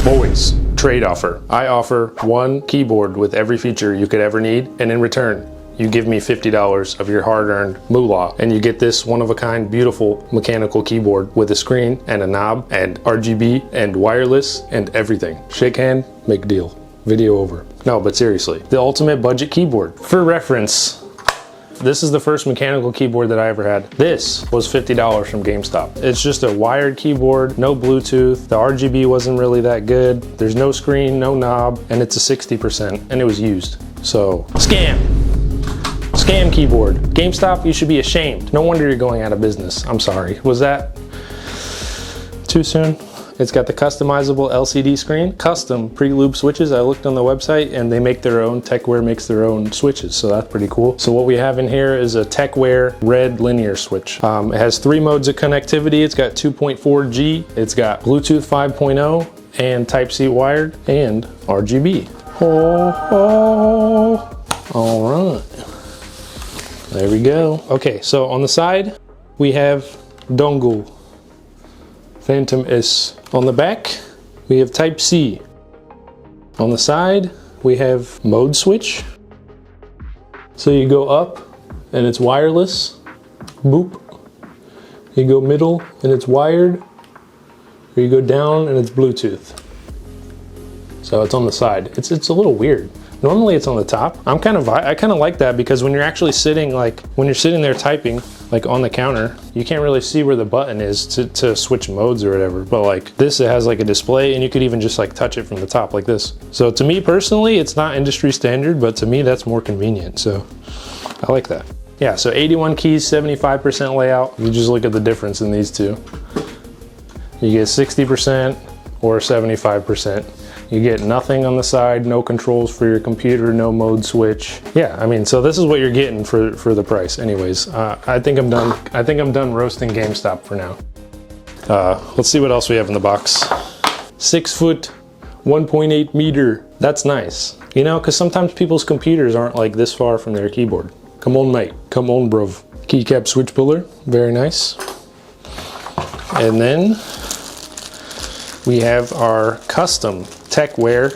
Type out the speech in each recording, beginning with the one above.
Boys, trade offer. I offer one keyboard with every feature you could ever need, and in return, you give me $50 of your hard-earned moolah, and you get this one-of-a-kind, beautiful mechanical keyboard with a screen and a knob and RGB and wireless and everything. Shake hand, make deal. Video over. No, but seriously, the ultimate budget keyboard. For reference, this is the first mechanical keyboard that I ever had. This was $50 from Gamestop. It's just a wired keyboard, no Bluetooth. The RGB wasn't really that good. There's no screen, no knob, and it's a 60%, and it was used. So, scam. Scam keyboard. Gamestop, you should be ashamed. No wonder you're going out of business. I'm sorry. Was that too soon? It's got the customizable LCD screen, custom pre-lubed switches. I looked on the website and they make their own. Tecware makes their own switches, so that's pretty cool. So what we have in here is a Tecware red linear switch. It has 3 modes of connectivity. It's got 2.4G, it's got Bluetooth 5.0 and Type-C wired and RGB. All right. There we go. Okay, so on the side, we have dongle, Phantom S. On the back, we have Type-C. On the side, we have mode switch. So you go up and it's wireless, boop. You go middle and it's wired, or you go down and it's Bluetooth. So it's on the side. It's a little weird. Normally it's on the top. I kind of like that because when you're actually sitting, like when you're sitting there typing, like on the counter, you can't really see where the button is to switch modes or whatever. But like this, it has like a display and you could even just like touch it from the top like this. So to me personally, it's not industry standard, but to me that's more convenient. So I like that. Yeah, so 81 keys, 75% layout. You just look at the difference in these two. You get 60% or 75%. You get nothing on the side, no controls for your computer, no mode switch. Yeah, I mean, so this is what you're getting for the price. Anyways, I think I'm done. I think I'm done roasting GameStop for now. Let's see what else we have in the box. 6 foot, 1.8 meter. That's nice. You know, because sometimes people's computers aren't like this far from their keyboard. Come on, mate. Come on, bruv. Keycap switch puller. Very nice. And then we have our custom Tecware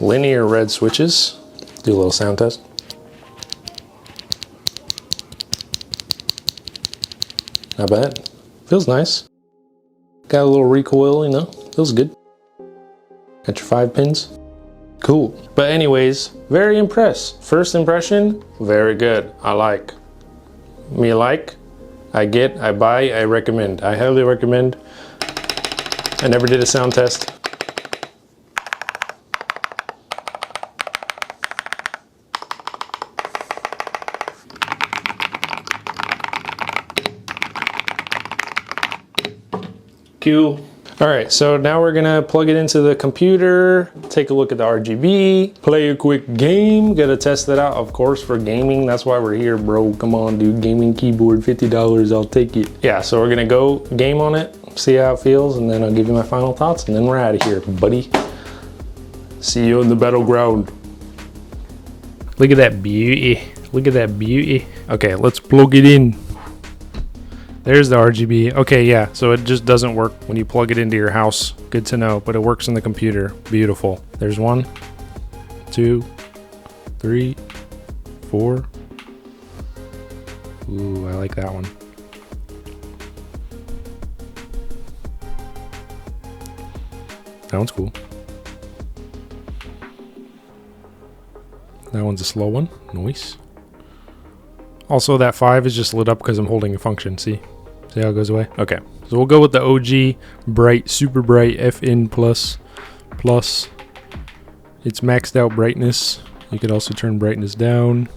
linear red switches. Do a little sound test. Not bad. Feels nice. Got a little recoil, you know, feels good. Got your 5 pins. Cool. But anyways, very impressed. First impression, very good. I like. Me like, I get, I buy, I recommend. I highly recommend. I never did a sound test. Cool. All right, so now we're gonna plug it into the computer, take a look at the RGB, play a quick game, gotta test that out, of course, for gaming. That's why we're here, bro. Come on, dude, gaming keyboard, $50, I'll take it. Yeah, so we're gonna go game on it, see how it feels, and then I'll give you my final thoughts, and then we're out of here, buddy. See you in the battleground. Look at that beauty. Look at that beauty. Okay, let's plug it in. There's the RGB. Okay, yeah, so it just doesn't work when you plug it into your house. Good to know, but it works in the computer. Beautiful. There's 1, 2, 3, 4. Ooh, I like that one. That one's cool. That one's a slow one. Nice. Also, that 5 is just lit up because I'm holding a function. See how it goes away? Okay, so we'll go with the OG bright, super bright FN++. It's maxed out brightness. You could also turn brightness down.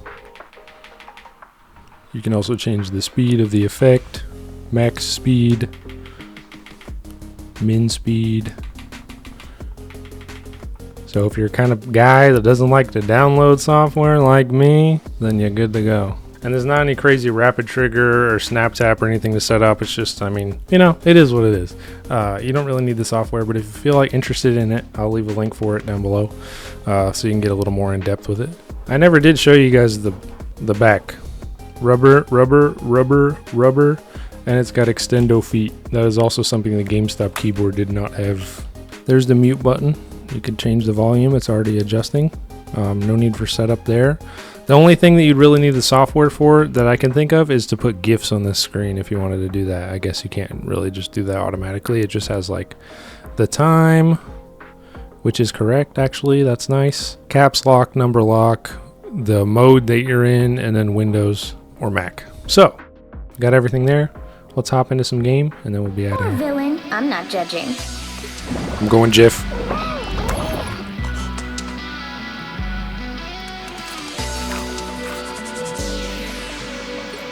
You can also change the speed of the effect, max speed, min speed. So if you're kind of guy that doesn't like to download software like me, then you're good to go. And there's not any crazy rapid trigger or snap tap or anything to set up. It's just, I mean, you know, it is what it is. You don't really need the software, but if you feel like interested in it, I'll leave a link for it down below so you can get a little more in depth with it. I never did show you guys the back. Rubber, and it's got extendo feet. That is also something the GameStop keyboard did not have. There's the mute button. You could change the volume. It's already adjusting. No need for setup there. The only thing that you'd really need the software for that I can think of is to put GIFs on this screen if you wanted to do that. I guess you can't really just do that automatically. It just has like the time, which is correct actually. That's nice. Caps lock, number lock, the mode that you're in, and then Windows or Mac. So, got everything there. Let's hop into some game and then we'll be out of here. Villain, I'm not judging. I'm going GIF.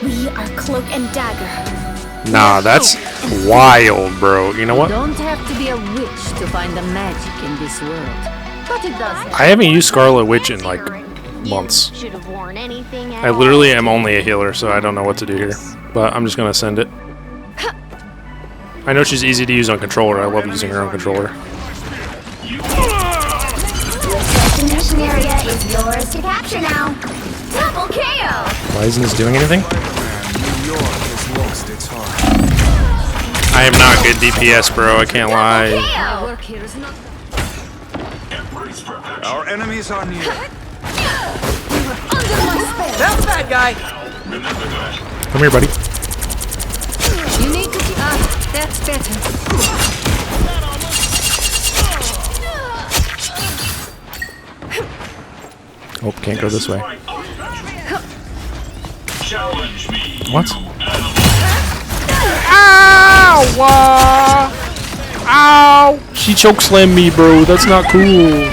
We are Cloak and Dagger. Nah, that's wild, bro. You know what? Don't have to be a witch to find the magic in this world. But it doesn't. I haven't used Scarlet Witch in like months. Should have worn anything at I literally am only a healer, so I don't know what to do here. But I'm just gonna send it. I know she's easy to use on controller. I love using her on controller. The destination area is yours to capture now. Double KO. Why isn't this doing anything? I am not good DPS, bro. I can't lie. Our enemies are near. That's that guy. Come here, buddy. You need to. That's better. Oh, can't go this way. What? Ow! Ow! She chokeslammed me, bro. That's not cool.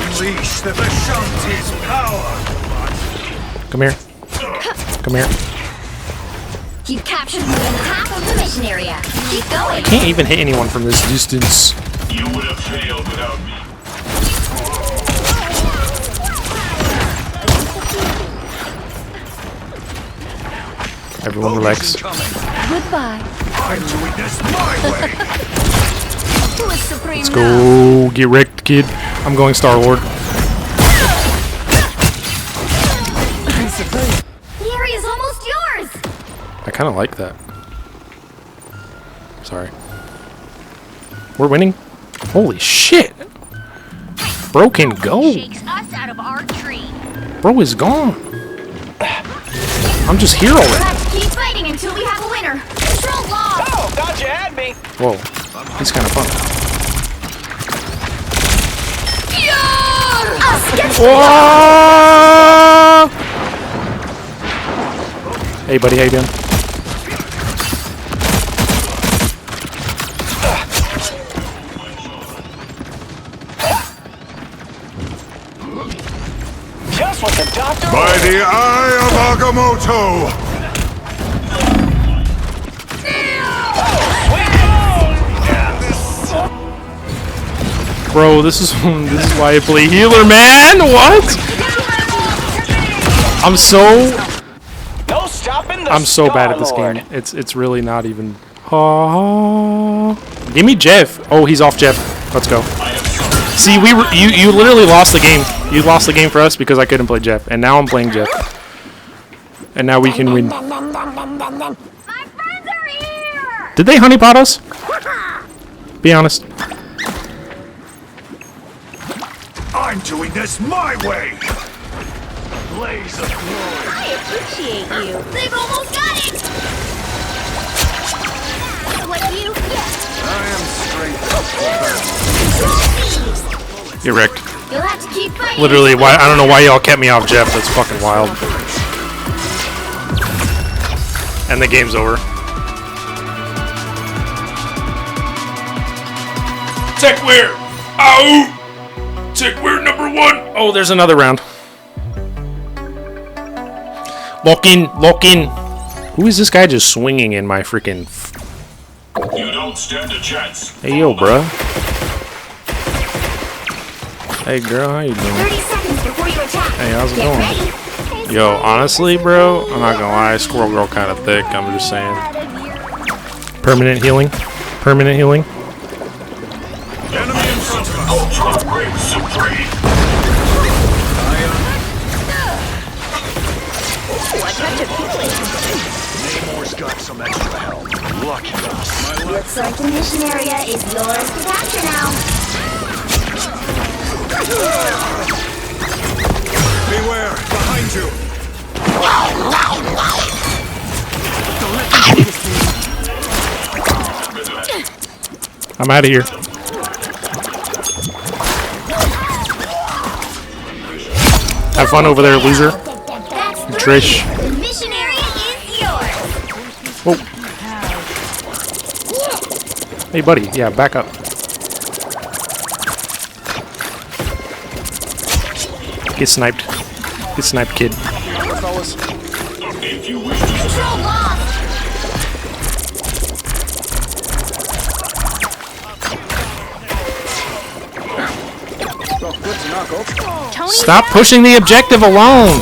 Unleash the Vishanti's power. Come here. Come here. You've captured more than half of the mission area. Keep going. Can't even hit anyone from this distance. You would have failed without me. Everyone relax. Goodbye. I'm doing this my way. Who is supreme Let's now? go. Get wrecked, kid. I'm going Star-Lord. The area is almost yours. I kind of like that. Sorry. We're winning? Holy shit! Bro can go. Shakes us out of our tree. Bro is gone. I'm just here already. Let's keep fighting until we have a winner. Control lost. Oh, thought you had me. Whoa. He's kind of fun. Whoa! Hey buddy, how you doing? Just what the doctor. By the eye of Agamotto! Bro, this is why I play healer, man. What? I'm so bad at this game. It's really not even. Give me Jeff. Oh, he's off Jeff. Let's go. See, you literally lost the game. You lost the game for us because I couldn't play Jeff, and now I'm playing Jeff. And now we can win. My friends are here. Did they honeypot us? Be honest. I'm doing this my way. Blaze of glory. I appreciate you. They've almost got it. What you get. I am straight. You're wrecked. You'll have to keep fighting. Literally, why? I don't know why y'all kept me off Jeff. That's fucking wild. And the game's over. Tecware! Ow! Tecware #1! Oh, there's another round. Lock in, lock in. Who is this guy just swinging in my freaking... You don't stand a chance. Hey, yo, bruh. Hey, girl, how you doing? 30 seconds before you attack. Hey, how's it Get going? ready. Yo, honestly, bro, I'm not gonna lie, Squirrel Girl kind of thick, I'm just saying. Permanent healing. Permanent healing. Enemy in front of us. Ultra Ring Supreme. Namor's got some extra help. lucky us. Looks like the mission area is yours to capture now. Beware, behind you. I'm out of here. Have fun over there, loser. Trish. The mission area is yours. Oh. Hey, buddy. Yeah, back up. Get sniped. Get sniped, kid. If you wish to Control lost. Stop pushing the objective alone.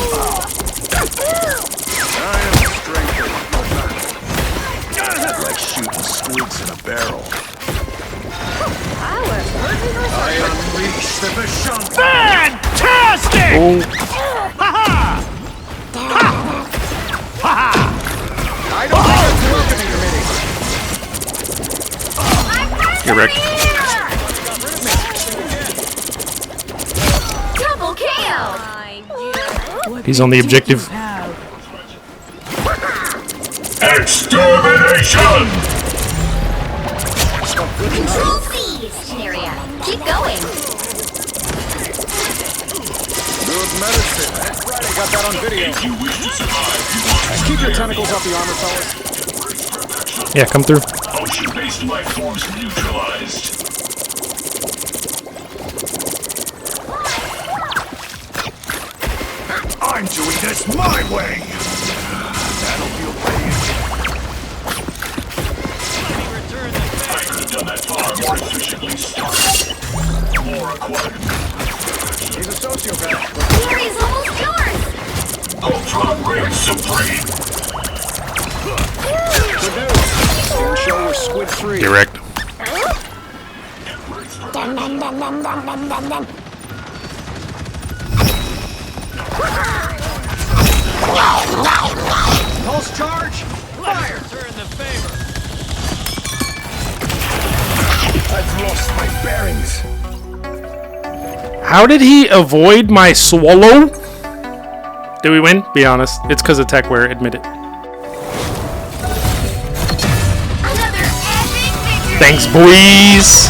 Like shooting squids in a barrel. I unleash the Vishon. Fantastic! Oh, I don't think you're wrecked. Double KO. He's on the objective. extermination! Control C. Mission area. Keep going. Good medicine. That's right, I got that on video. If you wish to survive, you must Keep your tentacles off the armor, fellas. Yeah, come through. ocean-based life forms neutralized. I'm doing this my way. That'll feel pretty. I could have done that far more efficiently. More acquired. He's a sociopath. The area's almost yours. Ultra Ring Supreme. Good news. Steer show we're squid free. Get wrecked. Dum dum dum dum dum dum dum dum. Pulse charge. Fire. Turn the favor. I've lost my bearings. How did he avoid my swallow? Did we win? Be honest. It's because of Tecware. Admit it. Another epic victory. Thanks, boys.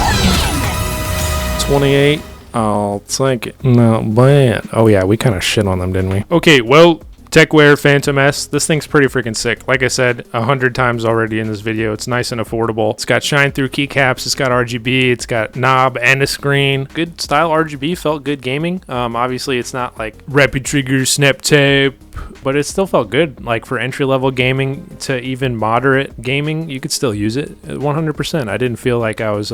28. I'll take it. Not bad. Oh yeah, we kind of shit on them, didn't we? Okay, well, Tecware Phantom S. This thing's pretty freaking sick. Like I said 100 times already in this video, it's nice and affordable. It's got Shinethrough keycaps. It's got RGB. It's got knob and a screen. Good style RGB. Felt good gaming. Obviously, it's not like rapid trigger, snap tape, but it still felt good. Like for entry-level gaming to even moderate gaming, you could still use it 100%. I didn't feel like I was,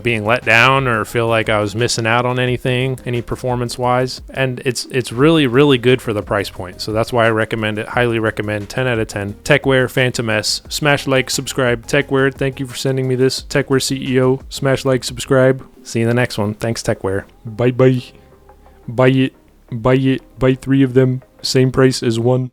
being let down or feel like I was missing out on anything, any performance-wise. And it's really, really good for the price point. So that's why I recommend it. Highly recommend. 10 out of 10. Tecware Phantom S. Smash like, subscribe. Tecware, thank you for sending me this. Tecware CEO. Smash like, subscribe. See you in the next one. Thanks, Tecware. Bye-bye. Buy it. Buy it. Buy 3 of them. Same price as 1.